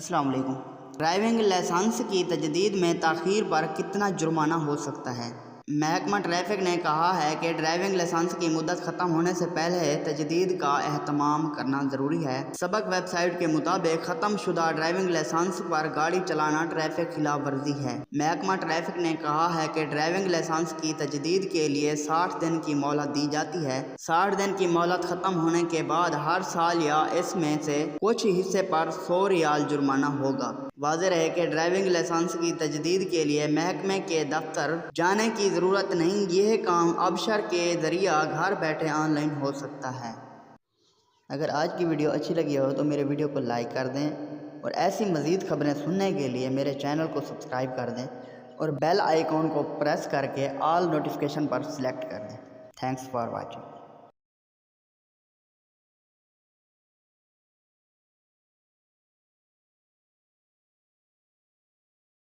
السلام علیکم۔ Driving licence کی تجدید میں تاخیر پر کتنا جرمانہ ہو سکتا ہے؟ محکمہ ٹریفک نے کہا ہے کہ ڈرائیونگ لائسنس کی مدت ختم ہونے سے پہلے تجدید کا اہتمام کرنا ضروری ہے۔ سبق ویب سائٹ کے مطابق ختم شدہ ڈرائیونگ لائسنس پر گاڑی چلانا ٹریفک خلاف ورزی ہے۔ محکمہ ٹریفک نے کہا ہے کہ ڈرائیونگ لائسنس کی تجدید کے لیے 60 دن کی مہلت دی جاتی ہے۔ 60 دن کی مہلت ختم ہونے کے بعد ہر سال یا اس میں سے کچھ حصے پر 100 ریال جرمانہ ہوگا۔ واضح رہے کہ ڈرائیونگ لائسنس کی تجدید کے لیے محکمے کے دفتر جانے کی ضرورت نہیں، یہ کام ابشر کے ذریعہ گھر بیٹھے آن لائن ہو سکتا ہے۔ اگر آج کی ویڈیو اچھی لگی ہو تو میرے ویڈیو کو لائک کر دیں اور ایسی مزید خبریں سننے کے لیے میرے چینل کو سبسکرائب کر دیں اور بیل آئیکن کو پریس کر کے آل نوٹیفیکیشن پر سلیکٹ کر دیں۔ Thanks for watching.